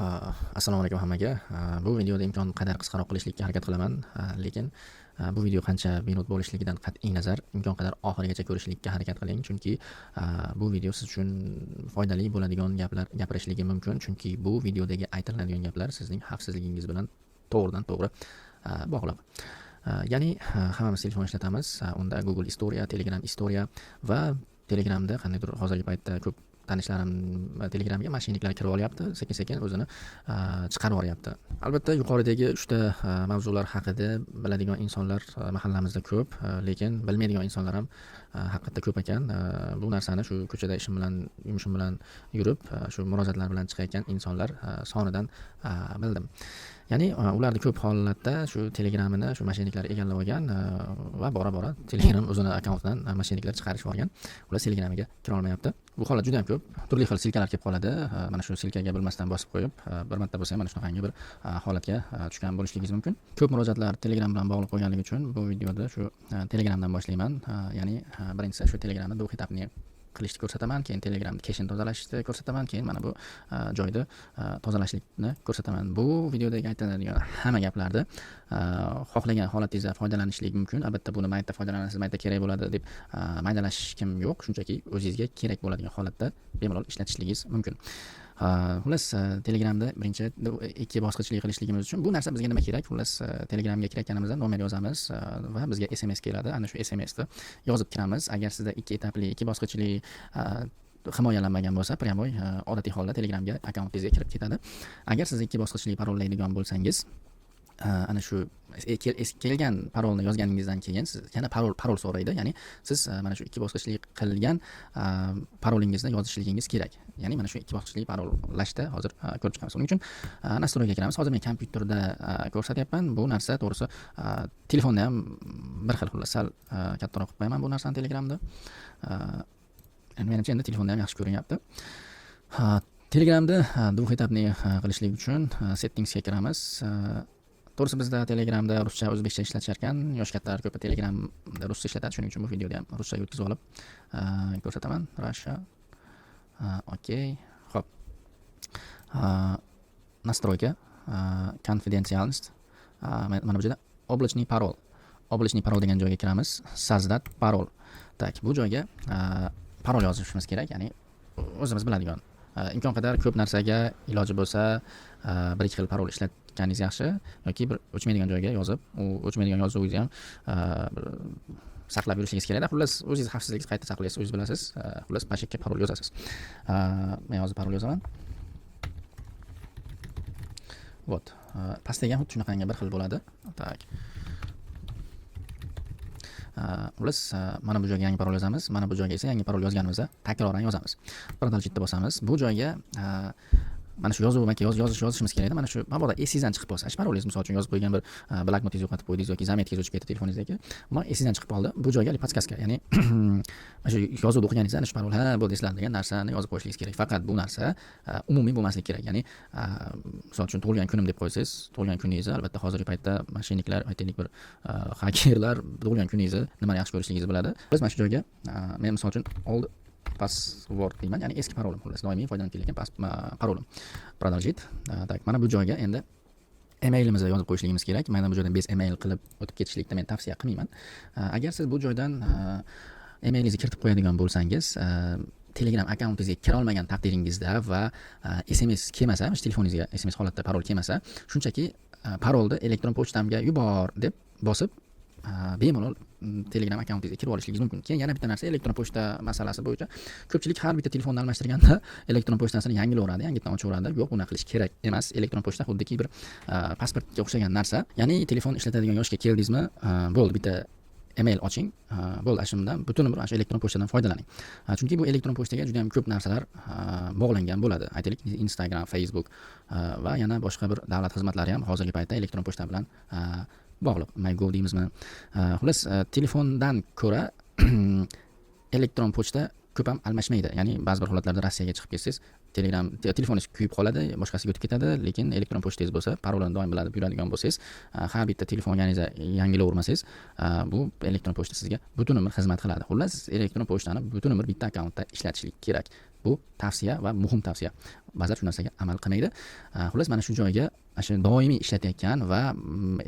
Assalomu alaykum hammaga. Bu videoda imkon qadar qisqaroq qilishlikka harakat qilaman, lekin bu video qancha minut bo'lishligidan qat'iy nazar imkon qadar oxirigacha ko'rishlikka harakat qiling, chunki bu video siz uchun foydali bo'ladigan gaplar gapirishligi mumkin, chunki bu videodagi aytiladigan gaplar sizning xavfsizligingiz bilan to'g'ridan to'g'ri bog'liq. Ya'ni hammamiz telefon ishlatamiz, unda Google Historia, Telegram Historia va Telegramda qandaydir hozirgi paytda ko'p tanishlarim Telegramga mashinliklar kirib olyapti, sekin-sekin o'zini chiqarib yuboryapti. Albatta, yuqoridagi 3 ta mavzular haqida biladigan insonlar mahallamizda ko'p, lekin bilmaydigan insonlar ham haqiqatda ko'p ekan. Bu narsani shu ko'chada yumushim bilan yurib, shu murojaatlar bilan chiqayotgan insonlar sonidan bildim. Ya'ni ularni ko'p holatda shu Telegramini shu mashinliklar egallab olgan va bora-bora Telegram o'zini akkauntdan mashinliklar chiqarishib olgan. Ular Telegramiga kira olmayapti. Bu holat juda ham ko'p. Turli xil silkalar kelib qoladi. Mana shu silkaga bilmasdan bosib qo'yib, bir marta bo'lsa ham mana shunaqangi bir holatga tushgan bo'lishligingiz mumkin. Ko'p murojaatlar Telegram bilan bog'liq bo'lganligi uchun bu videoda shu Telegramdan boshlayman. Ya'ni birinchisi shu Telegramda bu xitobni qilishni ko'rsataman, keyin Telegram keshini tozalashni ko'rsataman, keyin mana bu joyda tozalashlikni ko'rsataman. Bu videodagi aytiladigan hamma gaplarni xohlagan holatingizda foydalanishlik mumkin. Albatta buni mayda foydalanasiz, mayda kerak bo'ladi deb maydalashkim yo'q. Shunchaki o'zingizga kerak bo'ladigan holatda bemalol ishlatishligingiz mumkin. Xullas, Telegramda birinchi ikki bosqichli qilishligimiz uchun bu narsa bizga nima kerak? Xullas, Telegramga kirayotganimizda nomer yozamiz va bizga SMS keladi. Ana shu SMSni yozib kiramiz. Agar sizda ikki etapli, ikki bosqichli himoyalanmagan bo'lsa, pryamoy odatiy holda Telegramga akkauntingizga kirib ketadi. Agar siz ikki bosqichli parollaydigan bo'lsangiz, ana shu kelgan parolni yozganingizdan keyin siz yana parol so'raydi. Ya'ni siz mana shu ikki bosqichli qilgan parolingizni yozishligingiz kerak. Ya'ni mana shu ikki bosqichli parollashda hozir ko'rib chiqamiz. Uning uchun nastroyga kiramiz. Hozir men kompyuterda ko'rsatyapman. Bu narsa to'g'risi telefonda ham bir xil, xullas sal kattaroq qilib qo'yaman bu narsani Telegramda. Menimcha endi telefonda ham yaxshi ko'rinyapti. Telegramda bu xitobni qilishlik uchun settingsga kiramiz. To'g'risi bizda Telegramda ruscha, o'zbekcha ishlatishar ekan. Yosh kattalar ko'p Telegramda ruscha ishlatadi. Shuning uchun bu videoda ham ruschaga o'tkazib olib ko'rsataman. Russia. Okey. Xo'p. Настройка, confidentialность. Mana bu yerda облачный parol. Облачный parol degan joyga kiramiz. Созdat parol. Tak, bu joyga parol yozishimiz kerak, ya'ni o'zimiz biladigan. Imkon qadar ko'p narsaga iloji bo'lsa bir ikki xil parol ishlatganingiz yaxshi yoki bir o'chmaydigan joyga yozib, u o'chmaydigan yozuvingizni ham saqlab yurishingiz kerak. Xullas, o'zingiz xavfsizligingiz qayerda saqlaysiz, o'zingiz bilasiz. Xullas, pashakka parol yozasiz. Men hozir parol yozaman. Вот. Pastdagi ham xuddi shunaqangi bir xil bo'ladi. Tak. Xullas, mana bu joyga yangi parol yozamiz, mana bu joyga esa yangi parol yozganimizda takroran yozamiz. Продолжitni bosamiz. Bu joyga mana shu yozishimiz kerak edi. Mana shu mabodo esingizdan chiqib qolsa, parolingiz misol uchun yozib qo'ygan bir bloknotingizni yo'qotib qo'ydingiz yoki zametkangiz o'chib ketdi telefoningizdagi. Ammo esingizdan chiqib qoldi. Bu joyga podskaska, ya'ni mana shu yozuvni o'qiganingizda ana shu parol bo'ldi eslar degan narsani yozib qo'yishingiz kerak. Faqat bu narsa umumiy bo'lmasligi kerak. Ya'ni misol uchun tug'ilgan kunim deb qo'ysangiz, tug'ilgan kuningizni albatta hozirgi paytda mashinliklar, aytaylik bir hakerlar tug'ilgan kuningizni nimani yaxshi ko'rishligingizni biladi. Biz mana shu joyga men misol uchun old password deyman, ya'ni eski parolim, xullas doimiy foydalanib kelayotgan parolim. Продолжить. Tak, mana bu joyga endi emailimizni yozib qo'yishligimiz kerak. Mana bu joydan bez email qilib o'tib ketishlikni men tavsiya qilmayman. Agar siz bu joydan emailingizni kiritib qo'yadigan bo'lsangiz, Telegram akkauntingizga kira olmagan taqdiringizda va SMS kelmasa, telefoningizga SMS holatda parol kelmasa, shunchaki parolni elektron pochtamga yubor deb bosib bemalol Telegram akkauntingizga kirib olishligingiz mumkin. Keyin yana bitta narsa, elektron pochta masalasi bo'yicha ko'pchilik har bitta telefonni almashtirganda elektron pochtasini yangilayveradi, yangitdan ochaveradi. Yo'q, buni qilish kerak emas. Elektron pochta xuddiki bir pasportga o'xshagan narsa. Ya'ni telefon ishlatadigan yoshga keldingizmi, bo'ldi, bitta email oching, bo'ldi, shundan butun umr shu elektron pochtadan foydalaning. Chunki bu elektron pochtaga juda ham ko'p narsalar bog'langan bo'ladi. Aytaylik, Instagram, Facebook va yana boshqa bir davlat xizmatlari ham hozirgi paytda elektron pochta bilan bog'liq. MyGo deymizmi? Xullas, telefondan ko'ra elektron pochta ko'p ham almashmaydi. Ya'ni ba'zi bir holatlarda Rossiyaga chiqib ketsangiz, telefoningiz kuyib qoladi, boshqasiga o'tib ketadi, lekin elektron pochtangiz bo'lsa, parolini doim bilib yuradigan bo'lsangiz, har bitta telefoningizga yangilavermasangiz, bu elektron pochta sizga butun umr xizmat qiladi. Xullas, elektron pochtani butun umr bitta akkauntda ishlatishlik kerak. Bu tavsiya va muhim tavsiya. Ba'zilar shu narsaga amal qilmaydi. Xullas, mana shu joyga shu doimiy ishlatayotgan va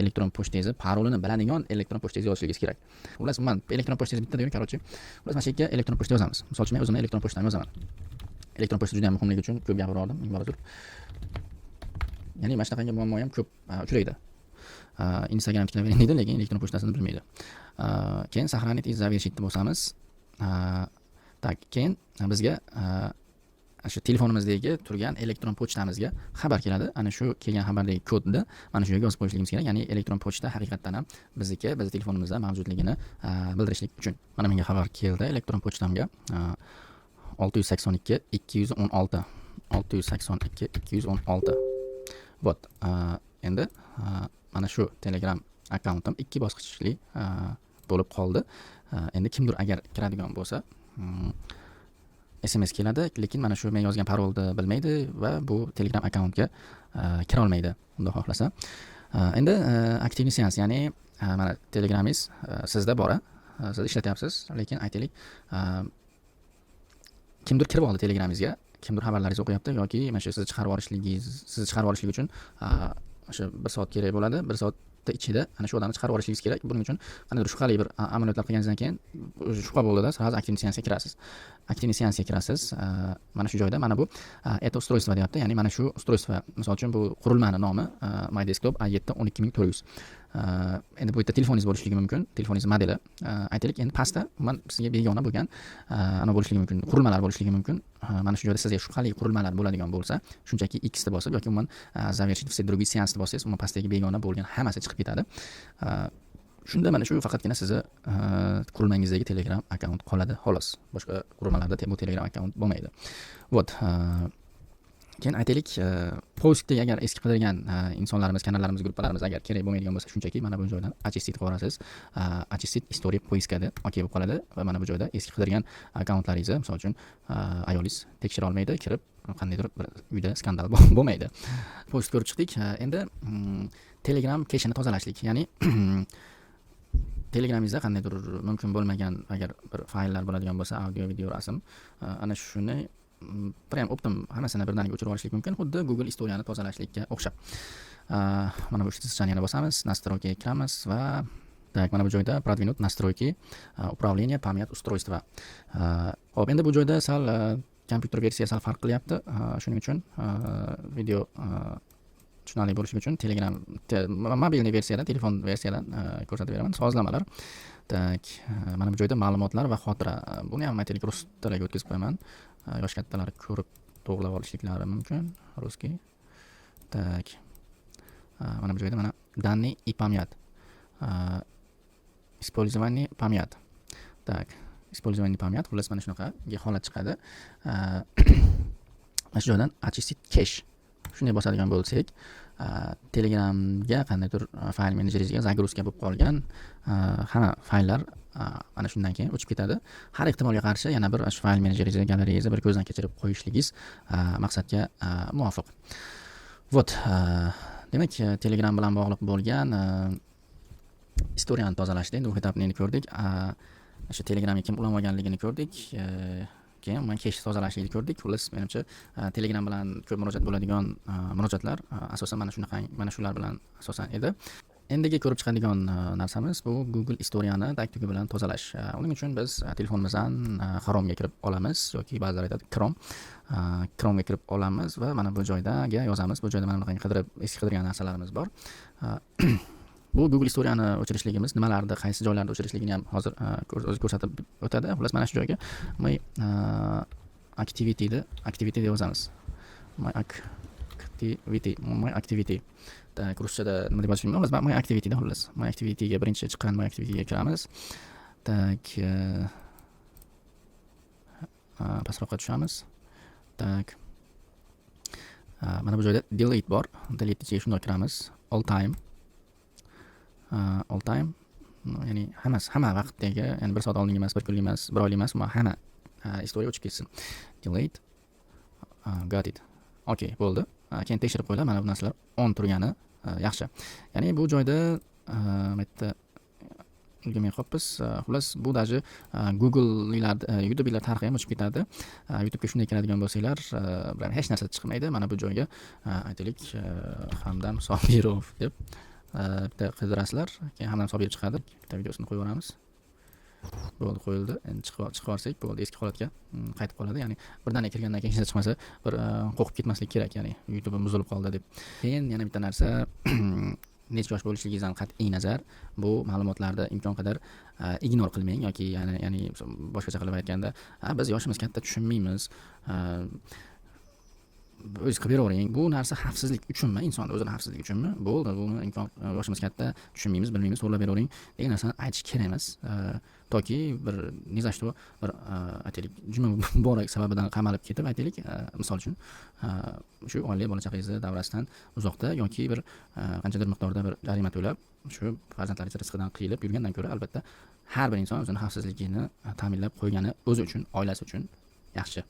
elektron pochtangizni parolini biladigan elektron pochtangizni yozishingiz kerak. Xullas, men elektron pochtangiz bitta deyman, короче. Xullas, mana shu yerga elektron pochta yozamiz. Misol uchun men o'zimning elektron pochtamni yozaman. Elektron pochta juda ham muhimligi uchun ko'p gapirardim, ming bor uzr. Ya'ni mana shunaqangi muammo ham ko'p uchraydi. Instagram tiklavering deydi, lekin elektron pochtasini bilmaydi. Keyin сохранить и завершить deb bosamiz. Tak, keyin bizga shu telefonimizdagi turgan elektron pochtamizga xabar keladi. Ana shu kelgan xabardagi kodni mana shu yerga yozib qo'yishligimiz kerak. Ya'ni elektron pochta haqiqatan ham bizniki, biz telefonimizda mavjudligini bildirishlik uchun. Mana menga xabar keldi elektron pochtamga. 682 216 682 216. Вот. Endi mana shu Telegram akkauntim 2 bosqichli bo'lib qoldi. Endi kimdir agar kiradigan bo'lsa, SMS keladi, lekin mana shu men yozgan parolni bilmaydi va bu Telegram akkauntga kira olmaydi, unda xohlasa. Endi aktivniy seans, ya'ni mana Telegramingiz sizda bor, siz ishlatyapsiz, lekin aytaylik kimdir kirib oldi Telegramingizga, kimdir xabarlaringizni o'qiyapti yoki mana shu sizni chiqarib olishlik uchun o'sha 1 soat kerak bo'ladi. 1 soatda ichida ana shu odamni chiqarib olishingiz kerak. Buning uchun qandaydir shubhali bir amaliyotlar qilganingizdan keyin shubha bo'ldida, sразу aktivniy seansga kirasiz. Aktivniy seansga kirasiz. Mana shu joyda mana bu это устройство deyapti. Ya'ni mana shu устройство, misol uchun bu qurilmani nomi My Desktop A7 12400. Endi bu yerda telefoningiz bo'lishligi mumkin, telefoningiz modeli. Aytaylik, endi pastda men sizga begona bo'lgan ana bo'lishligi mumkin, qurilmalar bo'lishligi mumkin. Mana shu joyda sizga shubhali qurilmalar bo'ladigan bo'lsa, shunchaki X deb bosib yoki umuman завершить все другие seansni bossangiz, umuman pastdagi begona bo'lgan hammasi chiqib ketadi. Shunda mana shu faqatgina sizni qurilmangizdagi Telegram akkaunt qoladi, xolos. Boshqa qurilmalarda bu Telegram akkaunt bo'lmaydi. Вот. Keyin aytaylik, postga agar eski qidirgan insonlarimiz, kanallarimiz, gruppalarimiz agar kerak bo'lmaydigan bo'lsa, shunchaki mana bu joydan очистить qilib olasiz. Очистить история поискada OK bo'lib qoladi va mana bu joyda eski qidirgan akkauntlaringizni, misol uchun ayolingiz tekshira olmaydi, kirib qandaydir bir uyda skandal bo'lmaydi. Post ko'rib chiqdik. Endi Telegram cache-ni tozalashlik, ya'ni Telegramingizda qandaydir mumkin bo'lmagan agar bir fayllar bo'ladigan bo'lsa, audio, video, rasm, ana shuni prям optim hammasini birdaniga o'chirib olishlik mumkin, xuddi Google istoriyani tozalashlikka o'xshab. Mana bu yana bosamiz, настройкаga kiramiz va tak, mana bu joyda продвинуть настройки управления память устройства. Hop, endi bu joyda sal kompyuter versiya sal farq qilyapti. Shuning uchun video tushunarli bo'lishi uchun Telegram mobilniy versiyadan, telefon versiyadan ko'rsatib beraman. Sozlamalar. Tak, mana bu joyda ma'lumotlar va xotira. Buni ham aytaylik rus tiliga o'tkazib qo'yaman. Yosh kattalar ko'rib to'g'rilab olishliklari mumkin. Ruskiy. Tak. Mana bu joyda mana данные и память. Использование память. Так, использование память. Xullas mana shunaqa holat chiqadi. Mana shu joydan очистить cache. Shunday bosadigan bo'lsak, Telegramga qandaydir fayl menejeringizga загрузка bo'lib qolgan hamma fayllar ana shundan keyin o'chib ketadi. Har ehtimolga qarshi yana bir fayl menejeringizga, galereyangizni bir ko'zdan kechirib qo'yishligingiz maqsadga muvofiq. Вот. Demak, Telegram bilan bog'liq bo'lgan istoriyani tozalashda endi u etapni ko'rdik. Shu Telegramga kim ulanib olganligini ko'rdik. Keyin men cache tozalashni ko'rdik. Xullas, menimcha Telegram bilan ko'p murojaat bo'ladigan murojaatlar asosan mana shular bilan asosan edi. Endigi ko'rib chiqadigan narsamiz bu Google istoriyani taktugi bilan tozalash. Uning uchun biz telefonimizdan Chrome'ga kirib olamiz yoki ba'zilar aytadi Chrome'ga kirib olamiz va mana bu joydaga yozamiz. Bu joyda mana bunaqangi eski qidirgan narsalarimiz bor. Bu Google istoriyani o'chirishligimiz, nimalarda, qaysi joylarda o'chirishligini ham hozir o'zi ko'rsatib o'tadi. Xullas, mana shu joyga my activity deb yozamiz. My activity. Tak, ruschada nima deb yozish bilmayman. Xullas, my activity da xullas. My activityga birinchi chiqqan my activityga kiramiz. Tak. Pastroqqa tushamiz. Tak. Mana bu joyda delete bor. Delete ichiga shunday kiramiz. All time, ya'ni hamma vaqtdagi, ya'ni 1 soat oldingi emas, 1 kunlik emas, 1 oylik emas, hamma istoriya o'chib ketsin. Delete. got it. Okey, bo'ldi. Keyin tekshirib qo'yinglar, mana bu narsalar on turgani yaxshi. Ya'ni bu joyda bu yerda ulgurmay qolibmiz. Xullas, bu даже Google'lar, YouTube'lar tarixi ham o'chib ketadi. YouTube'ga shunday kiradigan bo'lsanglar, hech narsa chiqmaydi. Mana bu joyga aytaylik, Hamdam Sobirov deb bitta qidirasizlar. Keyin Hamdam Sobirov chiqadi. Bitta videosini qo'yib yuboramiz. Bo'ldi, qo'yildi. Endi chiqib olsak, bo'ldi, eski holatga qaytib qoladi. Ya'ni birdaniga kirgandan keyin hech narsa chiqmasa, bir qo'rqib ketmaslik kerak, ya'ni YouTube buzilib qoldi deb. Keyin yana bitta narsa, necha yosh bo'lishligingizdan qat'iy nazar, bu ma'lumotlarni imkon qadar ignor qilmang yoki ya'ni boshqacha qilib aytganda, biz yoshimiz katta, tushunmaymiz. O'zingiz qilib beravering. Bu narsa xavfsizlik uchunmi, insonni o'zini xavfsizligi uchunmi? Bo'ldi, buni imkon yoshimiz katta, tushunmaymiz, bilmaymiz, so'rlab beravering degan narsani aytish kerak emas. Toki bir nizashto bir aytaylik, juma muborak sababidan qamalib ketib, aytaylik, misol uchun shu oila bola chaqangizni davrasidan uzoqda yoki bir qanchadir miqdorda bir jarima to'lab, shu farzandlaringiz rizqidan qiyilib yurgandan ko'ra, albatta har bir inson o'zining xavfsizligini ta'minlab qo'ygani o'zi uchun, oilasi uchun yaxshi.